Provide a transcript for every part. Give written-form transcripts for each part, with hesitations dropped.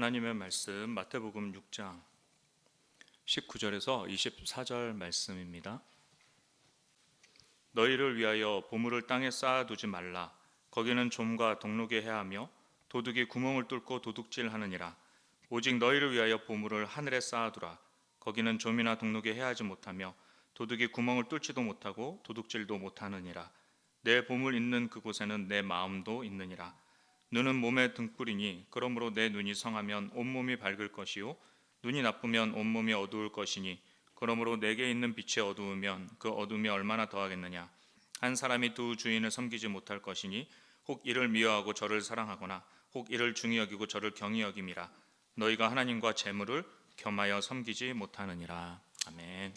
하나님의 말씀 마태복음 6장 19절에서 24절 말씀입니다. 너희를 위하여 보물을 땅에 쌓아두지 말라. 거기는 좀과 동록이 해하며 도둑이 구멍을 뚫고 도둑질하느니라. 오직 너희를 위하여 보물을 하늘에 쌓아두라. 거기는 좀이나 동록이 해하지 못하며 도둑이 구멍을 뚫지도 못하고 도둑질도 못하느니라. 내 보물 있는 그곳에는 내 마음도 있느니라. 눈은 몸의 등불이니 그러므로 내 눈이 성하면 온몸이 밝을 것이요 눈이 나쁘면 온몸이 어두울 것이니 그러므로 내게 있는 빛이 어두우면 그 어둠이 얼마나 더하겠느냐. 한 사람이 두 주인을 섬기지 못할 것이니 혹 이를 미워하고 저를 사랑하거나 혹 이를 중히 여기고 저를 경히 여김이라. 너희가 하나님과 재물을 겸하여 섬기지 못하느니라. 아멘.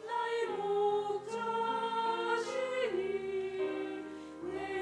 나의 목자시니 내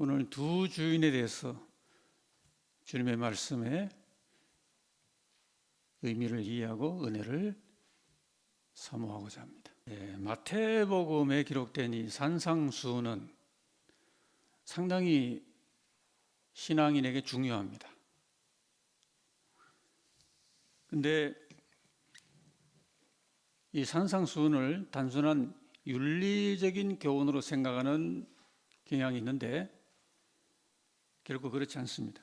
오늘 두 주인에 대해서 주님의 말씀에 의미를 이해하고 은혜를 사모하고자 합니다. 마태복음에 기록된 이 산상수훈은 상당히 신앙인에게 중요합니다. 근데 이 산상수훈을 단순한 윤리적인 교훈으로 생각하는 경향이 있는데 결코 그렇지 않습니다.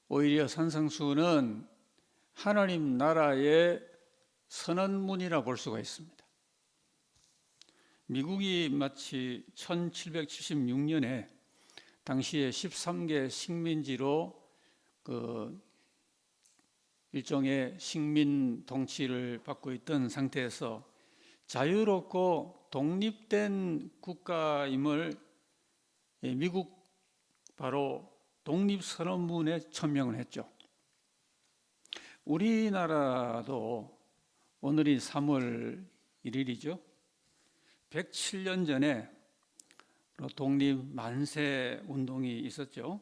오히려 산상수훈은 하나님 나라의 선언문이라 볼 수가 있습니다. 미국이 마치 1776년에 당시에 13개 식민지로 일종의 식민 통치를 받고 있던 상태에서 자유롭고 독립된 국가임을 미국 바로 독립선언문에 천명을 했죠. 우리나라도 오늘이 3월 1일이죠. 107년 전에 독립 만세 운동이 있었죠.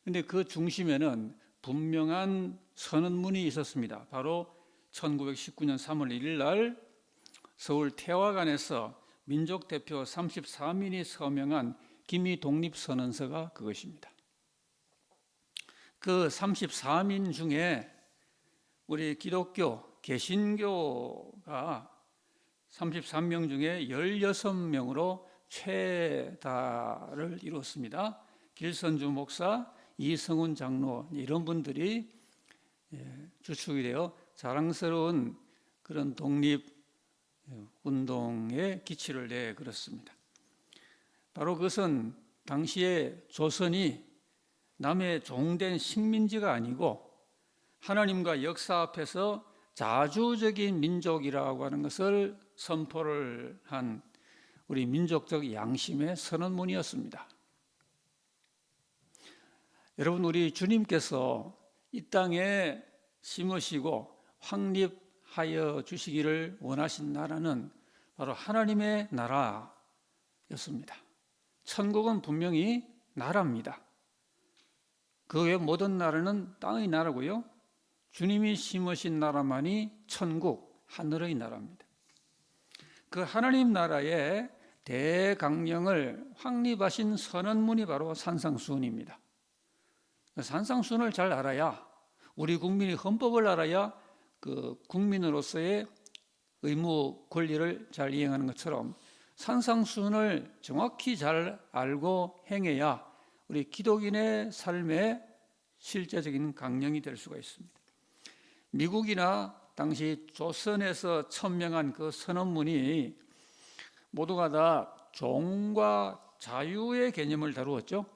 근데 그 중심에는 분명한 선언문이 있었습니다. 바로 1919년 3월 1일 날 서울 태화관에서 민족 대표 34민이 서명한 기미 독립선언서가 그것입니다. 그 34민 중에 우리 기독교, 개신교가 33명 중에 16명으로 최다를 이뤘습니다. 길선주 목사, 이성훈 장로 이런 분들이 주축이 되어 자랑스러운 그런 독립운동에 기치를 내 걸었습니다. 바로 그것은 당시에 조선이 남의 종된 식민지가 아니고 하나님과 역사 앞에서 자주적인 민족이라고 하는 것을 선포를 한 우리 민족적 양심의 선언문이었습니다. 여러분, 우리 주님께서 이 땅에 심으시고 확립하여 주시기를 원하신 나라는 바로 하나님의 나라였습니다. 천국은 분명히 나라입니다. 그 외 모든 나라는 땅의 나라고요. 주님이 심으신 나라만이 천국, 하늘의 나라입니다. 그 하나님 나라의 대강령을 확립하신 선언문이 바로 산상수훈입니다. 산상수훈을 잘 알아야, 우리 국민이 헌법을 알아야 그 국민으로서의 의무 권리를 잘 이행하는 것처럼 산상수훈을 정확히 잘 알고 행해야 우리 기독인의 삶의 실제적인 강령이 될 수가 있습니다. 미국이나 당시 조선에서 천명한 그 선언문이 모두가 다 종과 자유의 개념을 다루었죠.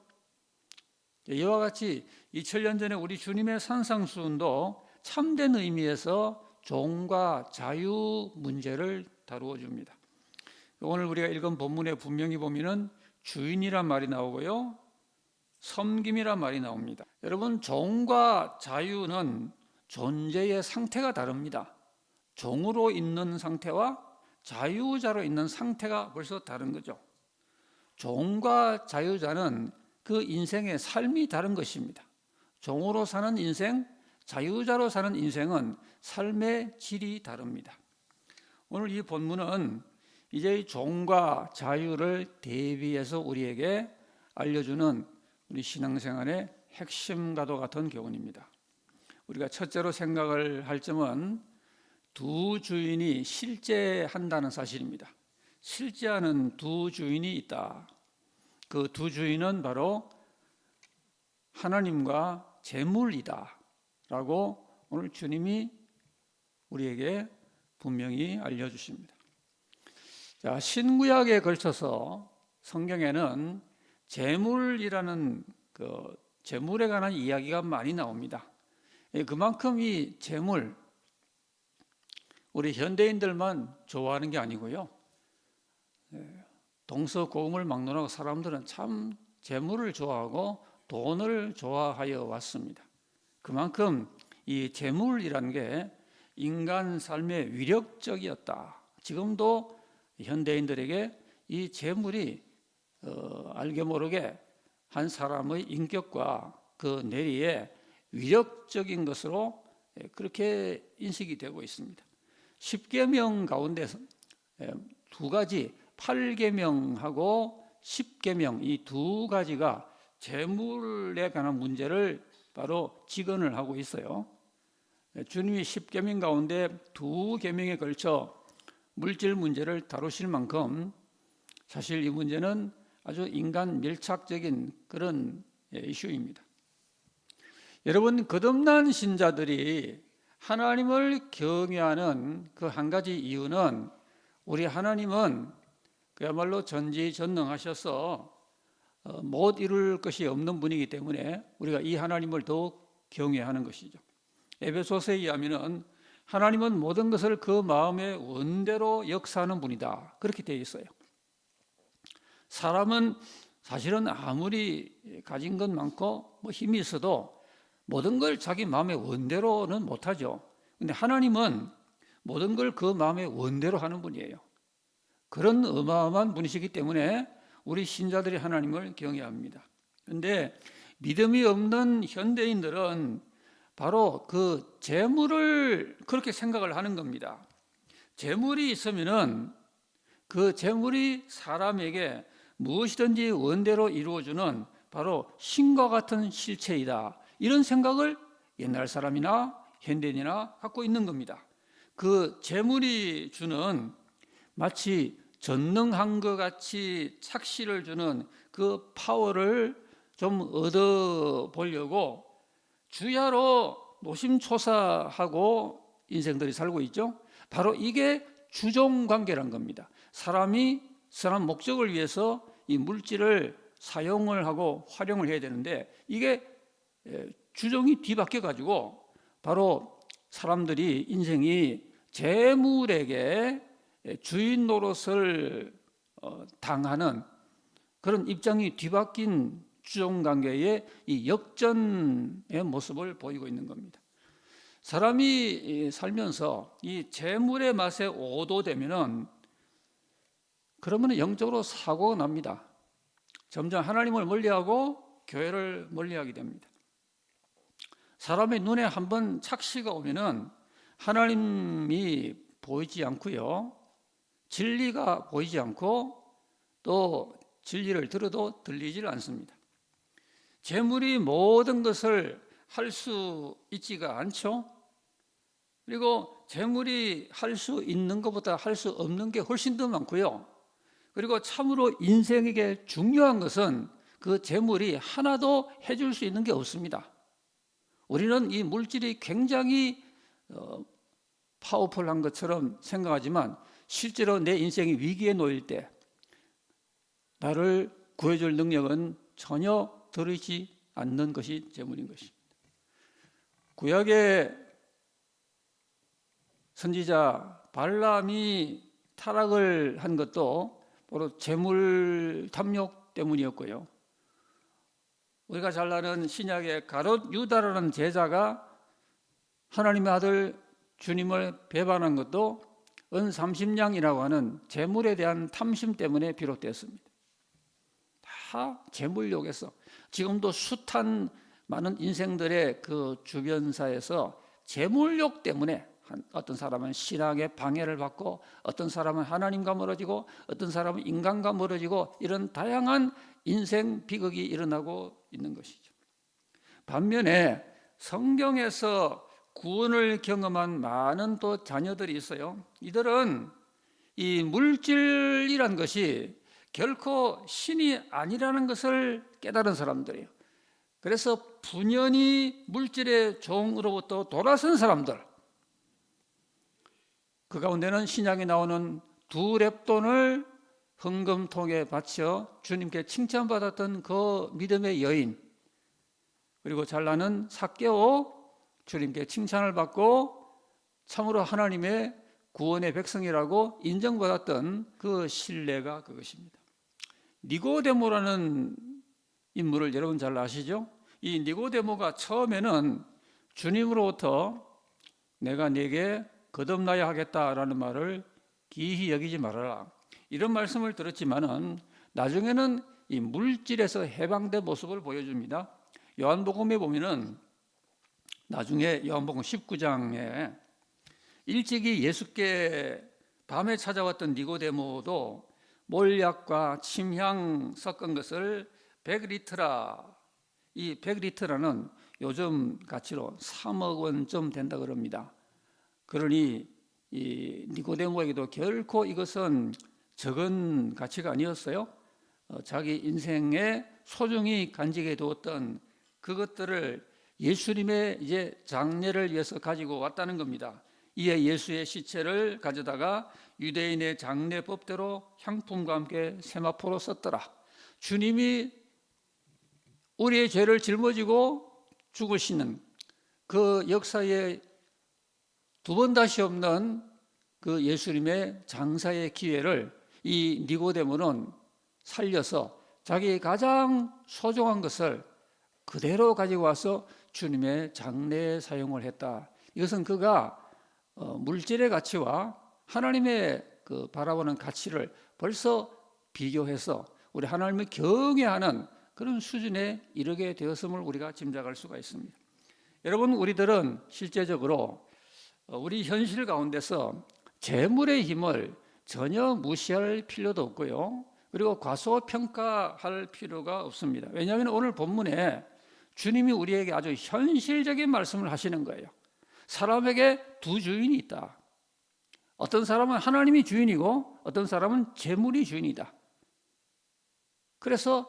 이와 같이 2000년 전에 우리 주님의 산상수훈도 참된 의미에서 종과 자유 문제를 다루어 줍니다. 오늘 우리가 읽은 본문에 분명히 보면은 주인이란 말이 나오고요, 섬김이란 말이 나옵니다. 여러분, 종과 자유는 존재의 상태가 다릅니다. 종으로 있는 상태와 자유자로 있는 상태가 벌써 다른 거죠. 종과 자유자는 그 인생의 삶이 다른 것입니다. 종으로 사는 인생, 자유자로 사는 인생은 삶의 질이 다릅니다. 오늘 이 본문은 이제 종과 자유를 대비해서 우리에게 알려주는 우리 신앙생활의 핵심과도 같은 교훈입니다. 우리가 첫째로 생각을 할 점은 두 주인이 실제한다는 사실입니다. 실제하는 두 주인이 있다. 그 두 주인은 바로 하나님과 재물이다 라고 오늘 주님이 우리에게 분명히 알려주십니다. 자, 신구약에 걸쳐서 성경에는 재물이라는 그 재물에 관한 이야기가 많이 나옵니다. 그만큼 이 재물, 우리 현대인들만 좋아하는 게 아니고요, 동서고금을 막론하고 사람들은 참 재물을 좋아하고 돈을 좋아하여 왔습니다. 그만큼 이 재물이라는 게 인간 삶에 위력적이었다. 지금도 현대인들에게 이 재물이 알게 모르게 한 사람의 인격과 그 내리에 위력적인 것으로 그렇게 인식이 되고 있습니다. 10계명 가운데서 두 가지 8계명하고 10계명 이 두 가지가 재물에 관한 문제를 바로 직언을 하고 있어요. 주님이 10계명 가운데 두 계명에 걸쳐 물질 문제를 다루실 만큼 사실 이 문제는 아주 인간 밀착적인 그런 이슈입니다. 여러분, 거듭난 신자들이 하나님을 경외하는 그 한 가지 이유는 우리 하나님은 그야말로 전지전능하셔서 못 이룰 것이 없는 분이기 때문에 우리가 이 하나님을 더욱 경외하는 것이죠. 에베소서에 의하면 하나님은 모든 것을 그 마음의 원대로 역사하는 분이다, 그렇게 되어 있어요. 사람은 사실은 아무리 가진 것 많고 힘이 있어도 모든 걸 자기 마음의 원대로는 못하죠. 그런데 하나님은 모든 걸 그 마음의 원대로 하는 분이에요. 그런 어마어마한 분이시기 때문에 우리 신자들이 하나님을 경외합니다. 그런데 믿음이 없는 현대인들은 바로 그 재물을 그렇게 생각을 하는 겁니다. 재물이 있으면은 그 재물이 사람에게 무엇이든지 원대로 이루어주는 바로 신과 같은 실체이다, 이런 생각을 옛날 사람이나 현대인이나 갖고 있는 겁니다. 그 재물이 주는 마치 전능한 것 같이 착시를 주는 그 파워를 좀 얻어보려고 주야로 노심초사하고 인생들이 살고 있죠. 바로 이게 주종관계란 겁니다. 사람이 선한 목적을 위해서 이 물질을 사용을 하고 활용을 해야 되는데 이게 주종이 뒤바뀌어 가지고 바로 사람들이 인생이 재물에게 주인 노릇을 당하는 그런 입장이 뒤바뀐 주종관계의 이 역전의 모습을 보이고 있는 겁니다. 사람이 살면서 이 재물의 맛에 오도되면은 그러면 영적으로 사고가 납니다. 점점 하나님을 멀리하고 교회를 멀리하게 됩니다. 사람의 눈에 한번 착시가 오면은 하나님이 보이지 않고요, 진리가 보이지 않고 또 진리를 들어도 들리질 않습니다. 재물이 모든 것을 할 수 있지가 않죠. 그리고 재물이 할 수 있는 것보다 할 수 없는 게 훨씬 더 많고요. 그리고 참으로 인생에게 중요한 것은 그 재물이 하나도 해줄 수 있는 게 없습니다. 우리는 이 물질이 굉장히 파워풀한 것처럼 생각하지만 실제로 내 인생이 위기에 놓일 때 나를 구해줄 능력은 전혀 들어있지 않는 것이 재물인 것입니다. 구약의 선지자 발람이 타락을 한 것도 바로 재물 탐욕 때문이었고요. 우리가 잘 아는 신약의 가롯 유다라는 제자가 하나님의 아들 주님을 배반한 것도 은 30냥이라고 하는 재물에 대한 탐심 때문에 비롯됐습니다. 다 재물욕에서 지금도 숱한 많은 인생들의 그 주변사에서 재물욕 때문에 어떤 사람은 신앙에 방해를 받고 어떤 사람은 하나님과 멀어지고 어떤 사람은 인간과 멀어지고 이런 다양한 인생 비극이 일어나고 있는 것이죠. 반면에 성경에서 구원을 경험한 많은 또 자녀들이 있어요. 이들은 이 물질이란 것이 결코 신이 아니라는 것을 깨달은 사람들이에요. 그래서 분연히 물질의 종으로부터 돌아선 사람들, 그 가운데는 신약에 나오는 2렙돈을 헌금통에 바쳐 주님께 칭찬받았던 그 믿음의 여인, 그리고 잘나는 삭개오, 주님께 칭찬을 받고 참으로 하나님의 구원의 백성이라고 인정받았던 그 신뢰가 그것입니다. 니고데모라는 인물을 여러분 잘 아시죠? 이 니고데모가 처음에는 주님으로부터 내가 네게 거듭나야 하겠다라는 말을 기히 여기지 말아라, 이런 말씀을 들었지만은 나중에는 이 물질에서 해방된 모습을 보여줍니다. 요한복음에 보면은 나중에 요한복음 19장에 일찍이 예수께 밤에 찾아왔던 니고데모도 몰약과 침향 섞은 것을 100리터라, 이 100리터라는 요즘 가치로 3억 원쯤 된다 그럽니다. 그러니 이 니고데모에게도 결코 이것은 적은 가치가 아니었어요. 자기 인생에 소중히 간직해 두었던 그것들을 예수님의 이제 장례를 위해서 가지고 왔다는 겁니다. 이에 예수의 시체를 가져다가 유대인의 장례법대로 향품과 함께 세마포로 썼더라. 주님이 우리의 죄를 짊어지고 죽으시는 그 역사에 두 번 다시 없는 그 예수님의 장사의 기회를 이 니고데모는 살려서 자기 가장 소중한 것을 그대로 가지고 와서 주님의 장례에 사용을 했다. 이것은 그가 물질의 가치와 하나님의 그 바라보는 가치를 벌써 비교해서 우리 하나님을 경외하는 그런 수준에 이르게 되었음을 우리가 짐작할 수가 있습니다. 여러분, 우리들은 실제적으로 우리 현실 가운데서 재물의 힘을 전혀 무시할 필요도 없고요. 그리고 과소평가할 필요가 없습니다. 왜냐하면 오늘 본문에 주님이 우리에게 아주 현실적인 말씀을 하시는 거예요. 사람에게 두 주인이 있다. 어떤 사람은 하나님이 주인이고 어떤 사람은 재물이 주인이다. 그래서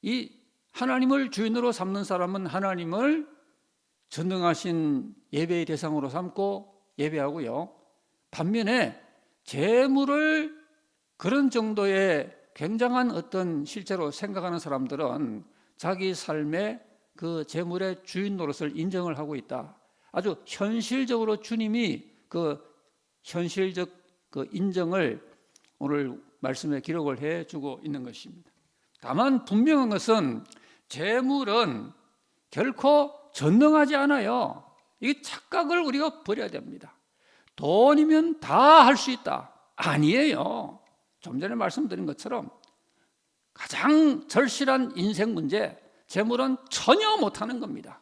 이 하나님을 주인으로 삼는 사람은 하나님을 전능하신 예배의 대상으로 삼고 예배하고요. 반면에 재물을 그런 정도의 굉장한 어떤 실제로 생각하는 사람들은 자기 삶의 그 재물의 주인 노릇을 인정을 하고 있다. 아주 현실적으로 주님이 그 현실적 그 인정을 오늘 말씀에 기록을 해주고 있는 것입니다. 다만 분명한 것은 재물은 결코 전능하지 않아요. 이 착각을 우리가 버려야 됩니다. 돈이면 다 할 수 있다. 아니에요. 좀 전에 말씀드린 것처럼 가장 절실한 인생 문제, 재물은 전혀 못하는 겁니다.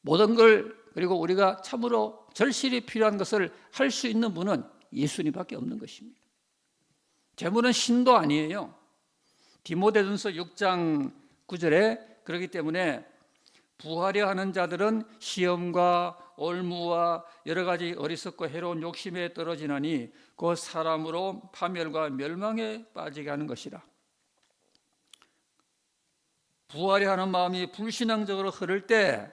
모든 걸, 그리고 우리가 참으로 절실히 필요한 것을 할 수 있는 분은 예수님밖에 없는 것입니다. 재물은 신도 아니에요. 디모데전서 6장 9절에 그렇기 때문에 부하려 하는 자들은 시험과 올무와 여러 가지 어리석고 해로운 욕심에 떨어지나니 그 사람으로 파멸과 멸망에 빠지게 하는 것이라. 부하려 하는 마음이 불신앙적으로 흐를 때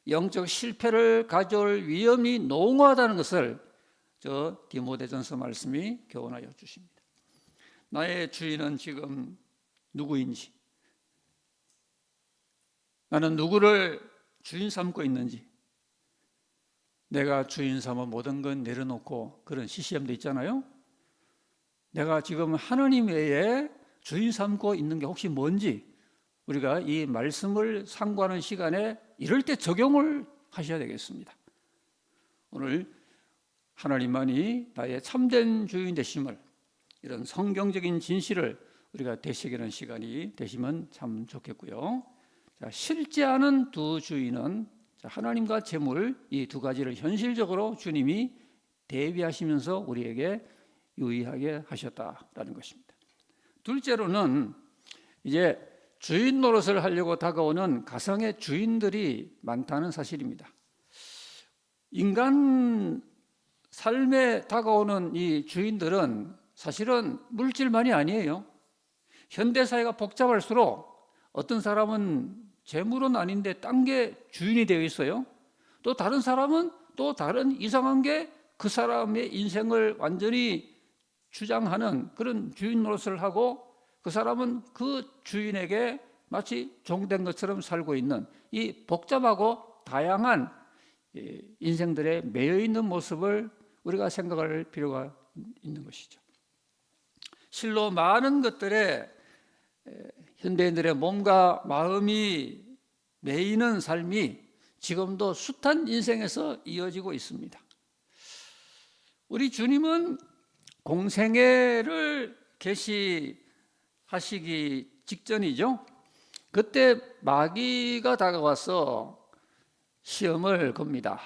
영적 실패를 가져올 위험이 농후하다는 것을 저 디모데전서 말씀이 교훈하여 주십니다. 나의 주인은 지금 누구인지, 나는 누구를 주인 삼고 있는지, 내가 주인 삼아 모든 건 내려놓고 그런 시시함도 있잖아요. 내가 지금 하나님 외에 주인 삼고 있는 게 혹시 뭔지 우리가 이 말씀을 상고하는 시간에 이럴 때 적용을 하셔야 되겠습니다. 오늘 하나님만이 나의 참된 주인 되심을, 이런 성경적인 진실을 우리가 되새기는 시간이 되시면 참 좋겠고요. 자, 실제하는 두 주인은 하나님과 재물, 이 두 가지를 현실적으로 주님이 대비하시면서 우리에게 유의하게 하셨다라는 것입니다. 둘째로는 이제 주인 노릇을 하려고 다가오는 가상의 주인들이 많다는 사실입니다. 인간 삶에 다가오는 이 주인들은 사실은 물질만이 아니에요. 현대사회가 복잡할수록 어떤 사람은 재물은 아닌데 딴 게 주인이 되어 있어요. 또 다른 사람은 또 다른 이상한 게 그 사람의 인생을 완전히 주장하는 그런 주인 노릇을 하고 그 사람은 그 주인에게 마치 종된 것처럼 살고 있는 이 복잡하고 다양한 인생들에 매여 있는 모습을 우리가 생각할 필요가 있는 것이죠. 실로 많은 것들에 현대인들의 몸과 마음이 매이는 삶이 지금도 숱한 인생에서 이어지고 있습니다. 우리 주님은 공생애를 계시하신 하시기 직전이죠. 그때 마귀가 다가와서 시험을 겁니다.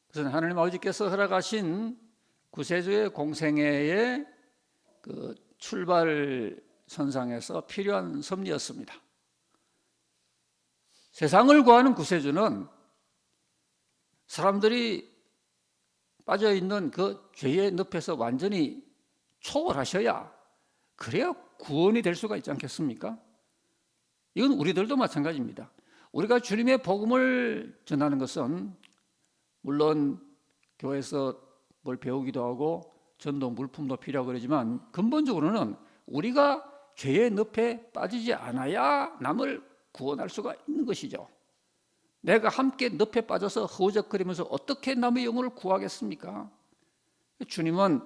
그것은 하나님 아버지께서 허락하신 구세주의 공생애의 그 출발 선상에서 필요한 섭리였습니다. 세상을 구하는 구세주는 사람들이 빠져있는 그 죄의 늪에서 완전히 초월하셔야, 그래야 구원이 될 수가 있지 않겠습니까? 이건 우리들도 마찬가지입니다. 우리가 주님의 복음을 전하는 것은 물론 교회에서 뭘 배우기도 하고 전도 물품도 필요하고 그러지만, 근본적으로는 우리가 죄의 늪에 빠지지 않아야 남을 구원할 수가 있는 것이죠. 내가 함께 늪에 빠져서 허우적거리면서 어떻게 남의 영혼을 구하겠습니까? 주님은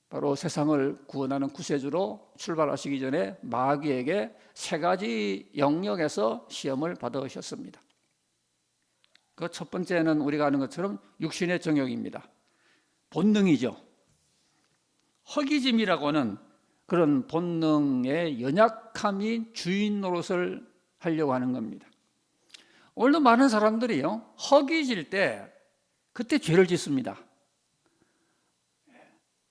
바로 세상을 구원하는 구세주로 출발하시기 전에 마귀에게 세 가지 영역에서 시험을 받으셨습니다. 그 첫 번째는 우리가 아는 것처럼 육신의 정욕입니다. 본능이죠. 허기짐이라고 하는 그런 본능의 연약함이 주인 노릇을 하려고 하는 겁니다. 오늘도 많은 사람들이요, 허기질 때 그때 죄를 짓습니다.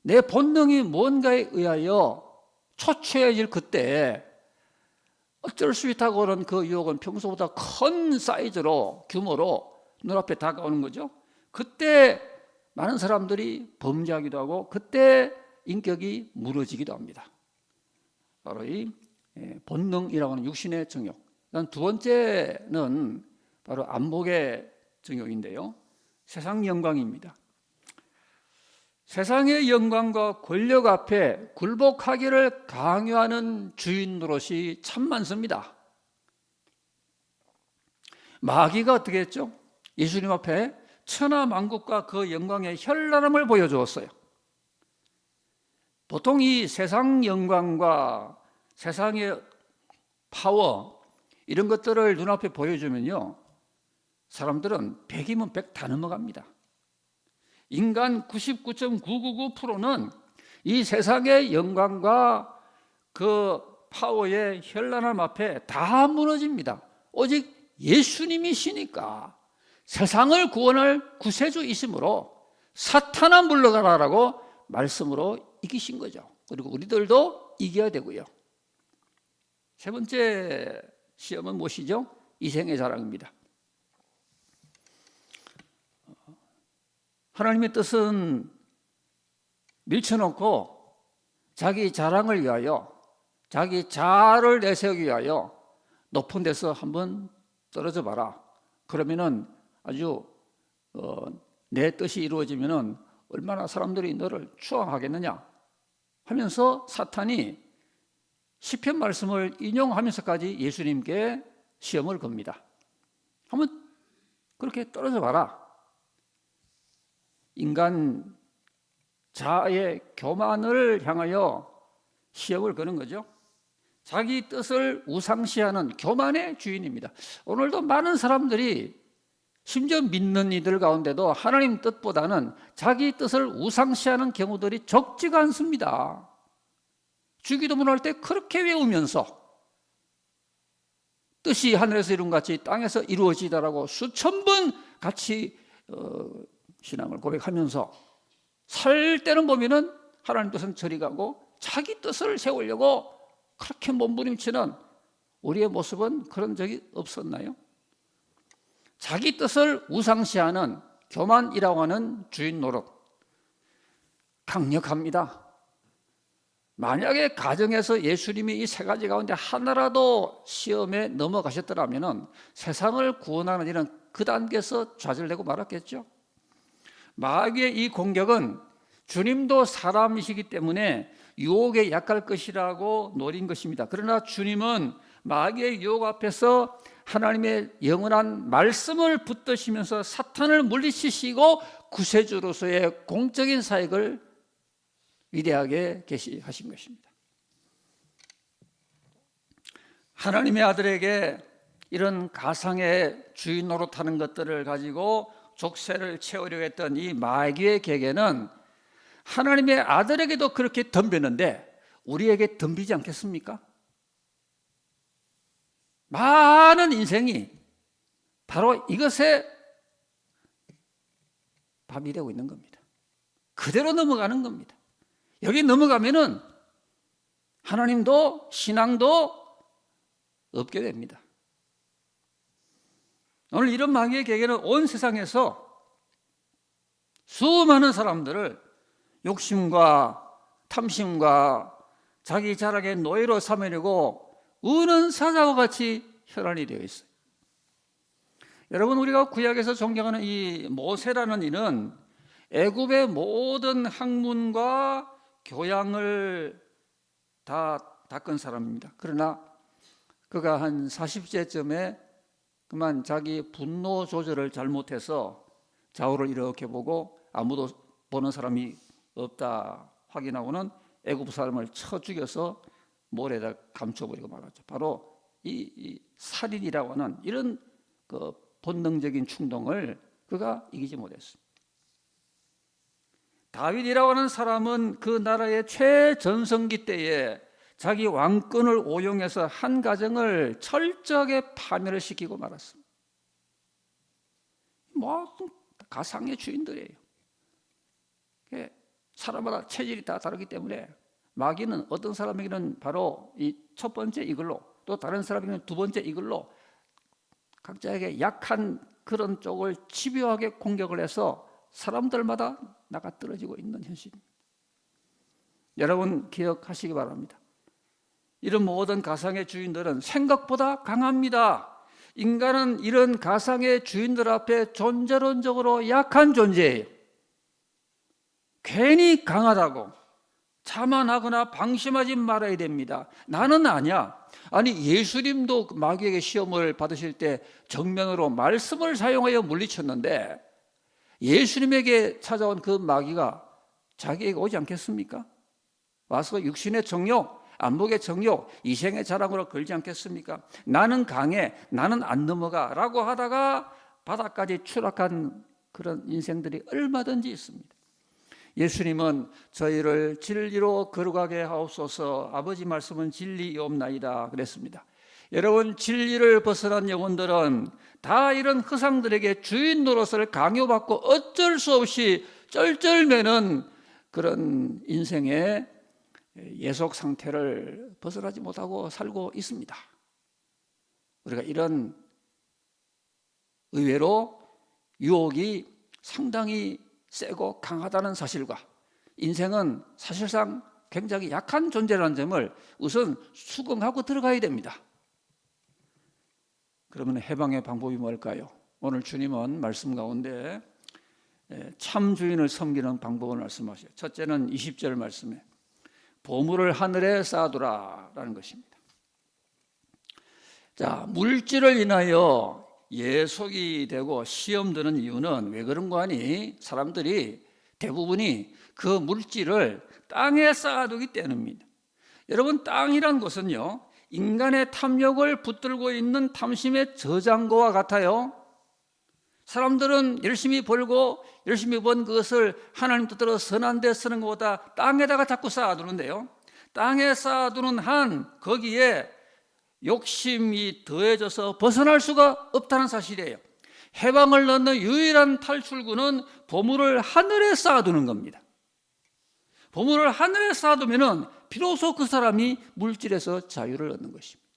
내 본능이 뭔가에 의하여 초췌해질 그때 어쩔 수 있다고 하는 그 유혹은 평소보다 큰 사이즈로, 규모로 눈앞에 다가오는 거죠. 그때 많은 사람들이 범죄하기도 하고 그때 인격이 무너지기도 합니다. 바로 이 본능이라고 하는 육신의 정욕. 두 번째는 바로 안목의 정욕인데요, 세상 영광입니다. 세상의 영광과 권력 앞에 굴복하기를 강요하는 주인 노릇이 참 많습니다. 마귀가 어떻게 했죠? 예수님 앞에 천하만국과 그 영광의 현란함을 보여주었어요. 보통 이 세상 영광과 세상의 파워, 이런 것들을 눈앞에 보여주면요, 사람들은 100이면 100 다 넘어갑니다. 인간 99.999%는 이 세상의 영광과 그 파워의 현란함 앞에 다 무너집니다. 오직 예수님이시니까 세상을 구원할 구세주이심으로 사탄아 물러가라라고 말씀으로 이기신 거죠. 그리고 우리들도 이겨야 되고요. 세 번째 시험은 무엇이죠? 이생의 자랑입니다. 하나님의 뜻은 밀쳐놓고 자기 자랑을 위하여, 자기 자아를 내세우기 위하여 높은 데서 한번 떨어져 봐라. 그러면은 아주 내 뜻이 이루어지면은 얼마나 사람들이 너를 추앙하겠느냐 하면서 사탄이 시편 말씀을 인용하면서까지 예수님께 시험을 겁니다. 한번 그렇게 떨어져 봐라. 인간 자아의 교만을 향하여 시험을 거는 거죠. 자기 뜻을 우상시하는 교만의 주인입니다. 오늘도 많은 사람들이, 심지어 믿는 이들 가운데도 하나님 뜻보다는 자기 뜻을 우상시하는 경우들이 적지가 않습니다. 주기도문할 때 그렇게 외우면서 뜻이 하늘에서 이룬 같이 땅에서 이루어지다라고 수천 번 같이 신앙을 고백하면서 살 때는 보면은 하나님 뜻은 저리 가고 자기 뜻을 세우려고 그렇게 몸부림치는 우리의 모습은 그런 적이 없었나요? 자기 뜻을 우상시하는 교만이라고 하는 주인 노릇 강력합니다. 만약에 가정에서 예수님이 이 세 가지 가운데 하나라도 시험에 넘어가셨더라면 세상을 구원하는 일은 그 단계에서 좌절되고 말았겠죠. 마귀의 이 공격은 주님도 사람이시기 때문에 유혹에 약할 것이라고 노린 것입니다. 그러나 주님은 마귀의 유혹 앞에서 하나님의 영원한 말씀을 붙드시면서 사탄을 물리치시고 구세주로서의 공적인 사역을 위대하게 계시하신 것입니다. 하나님의 아들에게 이런 가상의 주인 노릇하는 것들을 가지고 족쇄를 채우려고 했던 이 마귀의 계계는 하나님의 아들에게도 그렇게 덤볐는데 우리에게 덤비지 않겠습니까? 많은 인생이 바로 이것에 밥이 되고 있는 겁니다. 그대로 넘어가는 겁니다. 여기 넘어가면은 하나님도 신앙도 없게 됩니다. 오늘 이런 마귀의 계계는 온 세상에서 수많은 사람들을 욕심과 탐심과 자기 자랑의 노예로 삼으려고 우는 사자와 같이 혈안이 되어 있어요. 여러분, 우리가 구약에서 존경하는 이 모세라는 이는 애굽의 모든 학문과 교양을 다 닦은 사람입니다. 그러나 그가 한 40세쯤에 그만 자기 분노 조절을 잘못해서 좌우를 이렇게 보고 아무도 보는 사람이 없다 확인하고는 애굽 사람을 쳐 죽여서 모래에다 감춰버리고 말았죠. 바로 이 살인이라고 하는 이런 그 본능적인 충동을 그가 이기지 못했습니다. 다윗이라고 하는 사람은 그 나라의 최전성기 때에 자기 왕권을 오용해서 한 가정을 철저하게 파멸을 시키고 말았습니다. 뭐 가상의 주인들이에요. 사람마다 체질이 다 다르기 때문에 마귀는 어떤 사람에게는 바로 이 첫 번째 이글로, 또 다른 사람에게는 두 번째 이글로 각자에게 약한 그런 쪽을 집요하게 공격을 해서 사람들마다 나가떨어지고 있는 현실입니다. 여러분 기억하시기 바랍니다. 이런 모든 가상의 주인들은 생각보다 강합니다. 인간은 이런 가상의 주인들 앞에 존재론적으로 약한 존재예요. 괜히 강하다고 자만하거나 방심하지 말아야 됩니다. 나는 아니야. 아니, 예수님도 마귀에게 시험을 받으실 때 정면으로 말씀을 사용하여 물리쳤는데 예수님에게 찾아온 그 마귀가 자기에게 오지 않겠습니까? 와서 육신의 정욕, 안목의 정욕, 이생의 자랑으로 걸지 않겠습니까? 나는 강해, 나는 안 넘어가 라고 하다가 바닥까지 추락한 그런 인생들이 얼마든지 있습니다. 예수님은 저희를 진리로 거룩하게 하옵소서, 아버지 말씀은 진리옵나이다 그랬습니다. 여러분, 진리를 벗어난 영혼들은 다 이런 허상들에게 주인 노릇을 강요받고 어쩔 수 없이 쩔쩔매는 그런 인생의 예속 상태를 벗어나지 못하고 살고 있습니다. 우리가 이런 의외로 유혹이 상당히 세고 강하다는 사실과 인생은 사실상 굉장히 약한 존재라는 점을 우선 수긍하고 들어가야 됩니다. 그러면 해방의 방법이 뭘까요? 오늘 주님은 말씀 가운데 참 주인을 섬기는 방법을 말씀하셔요. 첫째는 20절 말씀에 보물을 하늘에 쌓아두라 라는 것입니다. 자, 물질을 인하여 예속이 되고 시험 드는 이유는 왜 그런 거 아니? 사람들이 대부분이 그 물질을 땅에 쌓아두기 때문입니다. 여러분, 땅이란 것은요, 인간의 탐욕을 붙들고 있는 탐심의 저장고와 같아요. 사람들은 열심히 벌고 열심히 번 그것을 하나님 뜻대로 선한 데 쓰는 것보다 땅에다가 자꾸 쌓아두는데요, 땅에 쌓아두는 한 거기에 욕심이 더해져서 벗어날 수가 없다는 사실이에요. 해방을 넣는 유일한 탈출구는 보물을 하늘에 쌓아두는 겁니다. 보물을 하늘에 쌓아두면은 비로소 그 사람이 물질에서 자유를 얻는 것입니다.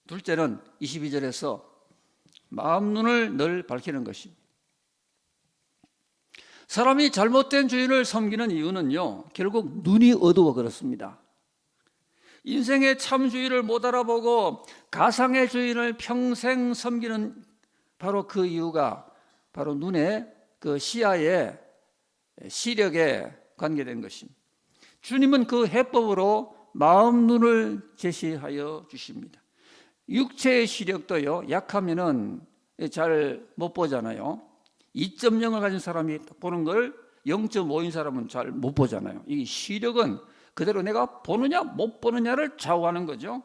둘째는 22절에서 마음 눈을 늘 밝히는 것입니다. 사람이 잘못된 주인을 섬기는 이유는요, 결국 눈이 어두워 그렇습니다. 인생의 참 주인을 못 알아보고 가상의 주인을 평생 섬기는 바로 그 이유가 바로 눈의 그 시야의 시력에 관계된 것입니다. 주님은 그 해법으로 마음 눈을 제시하여 주십니다. 육체의 시력도요, 약하면은 잘 못 보잖아요. 2.0을 가진 사람이 보는 걸 0.5인 사람은 잘 못 보잖아요. 이 시력은 그대로 내가 보느냐 못 보느냐를 좌우하는 거죠.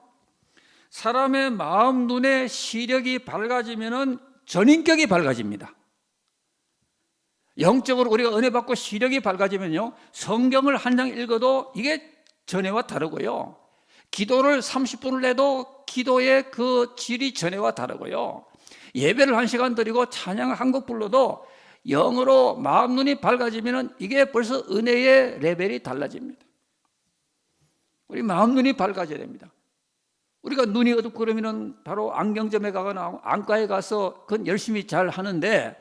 사람의 마음 눈의 시력이 밝아지면은 전인격이 밝아집니다. 영적으로 우리가 은혜 받고 시력이 밝아지면요, 성경을 한 장 읽어도 이게 전에와 다르고요. 기도를 30분을 해도 기도의 그 질이 전에와 다르고요. 예배를 1시간 드리고 찬양 한 곡 불러도 영으로 마음 눈이 밝아지면 이게 벌써 은혜의 레벨이 달라집니다. 우리 마음 눈이 밝아져야 됩니다. 우리가 눈이 어둡고 그러면 바로 안경점에 가거나 안과에 가서 그건 열심히 잘 하는데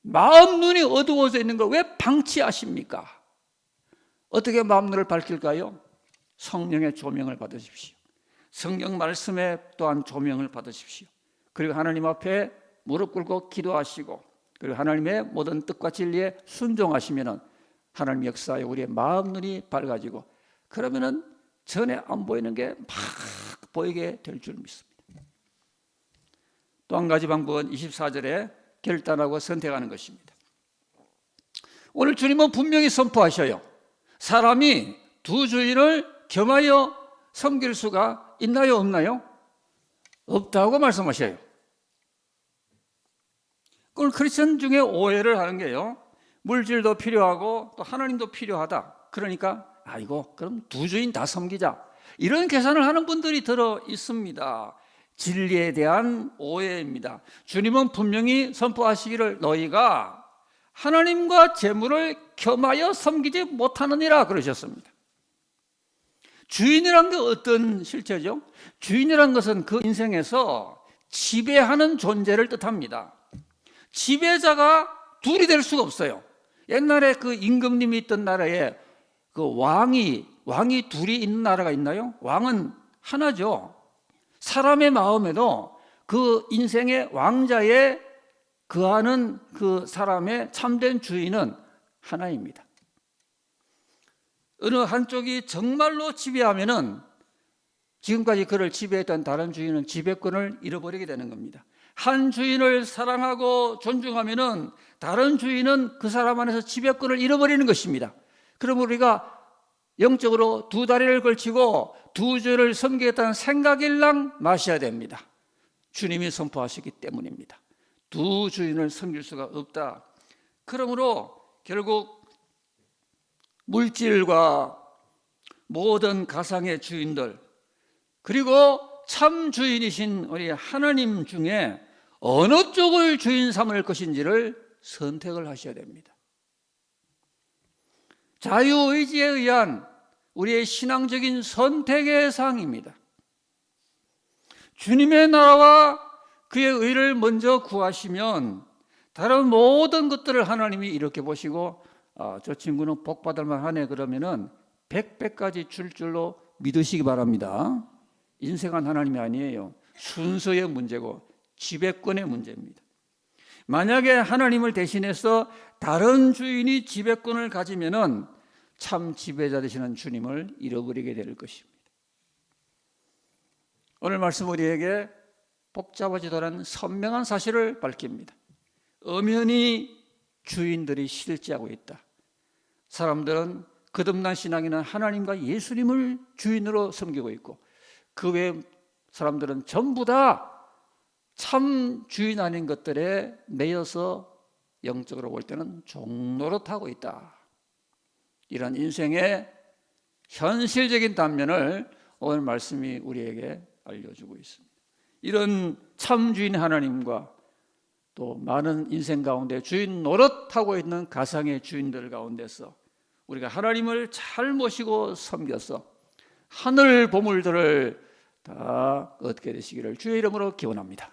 마음 눈이 어두워져 있는 걸 왜 방치하십니까? 어떻게 마음 눈을 밝힐까요? 성령의 조명을 받으십시오. 성경 말씀에 또한 조명을 받으십시오. 그리고 하나님 앞에 무릎 꿇고 기도하시고 그리고 하나님의 모든 뜻과 진리에 순종하시면 하나님 역사에 우리의 마음 눈이 밝아지고 그러면은 전에 안 보이는 게 막 보이게 될 줄 믿습니다. 또 한 가지 방법은 24절에 결단하고 선택하는 것입니다. 오늘 주님은 분명히 선포하셔요. 사람이 두 주인을 겸하여 섬길 수가 있나요, 없나요? 없다고 말씀하셔요. 그걸 크리스천 중에 오해를 하는 게요. 물질도 필요하고 또 하나님도 필요하다. 그러니까 아이고 그럼 두 주인 다 섬기자. 이런 계산을 하는 분들이 들어 있습니다. 진리에 대한 오해입니다. 주님은 분명히 선포하시기를 너희가 하나님과 재물을 겸하여 섬기지 못하느니라 그러셨습니다. 주인이란 게 어떤 실체죠? 주인이란 것은 그 인생에서 지배하는 존재를 뜻합니다. 지배자가 둘이 될 수가 없어요. 옛날에 그 임금님이 있던 나라에 그 왕이 둘이 있는 나라가 있나요? 왕은 하나죠. 사람의 마음에도 그 인생의 왕자에 거하는 그 사람의 참된 주인은 하나입니다. 어느 한쪽이 정말로 지배하면은 지금까지 그를 지배했던 다른 주인은 지배권을 잃어버리게 되는 겁니다. 한 주인을 사랑하고 존중하면은 다른 주인은 그 사람 안에서 지배권을 잃어버리는 것입니다. 그럼 우리가 영적으로 두 다리를 걸치고 두 주를 섬기겠다는 생각일랑 마셔야 됩니다. 주님이 선포하시기 때문입니다. 두 주인을 섬길 수가 없다. 그러므로 결국 물질과 모든 가상의 주인들 그리고 참 주인이신 우리 하나님 중에 어느 쪽을 주인 삼을 것인지를 선택을 하셔야 됩니다. 자유의지에 의한 우리의 신앙적인 선택의 사항입니다. 주님의 나라와 그의 의를 먼저 구하시면 다른 모든 것들을 하나님이 이렇게 보시고 저 친구는 복받을 만하네 그러면은 100배까지 줄 줄로 믿으시기 바랍니다. 인생은 하나님이 아니에요. 순서의 문제고 지배권의 문제입니다. 만약에 하나님을 대신해서 다른 주인이 지배권을 가지면은 참 지배자 되시는 주님을 잃어버리게 될 것입니다. 오늘 말씀 우리에게 복잡하지도 않은 선명한 사실을 밝힙니다. 엄연히 주인들이 실제하고 있다. 사람들은 거듭난 신앙인은 하나님과 예수님을 주인으로 섬기고 있고 그 외 사람들은 전부 다 참 주인 아닌 것들에 매여서 영적으로 볼 때는 종노릇하고 있다. 이런 인생의 현실적인 단면을 오늘 말씀이 우리에게 알려주고 있습니다. 이런 참 주인 하나님과 또 많은 인생 가운데 주인 노릇하고 있는 가상의 주인들 가운데서 우리가 하나님을 잘 모시고 섬겨서 하늘 보물들을 다 얻게 되시기를 주의 이름으로 기원합니다.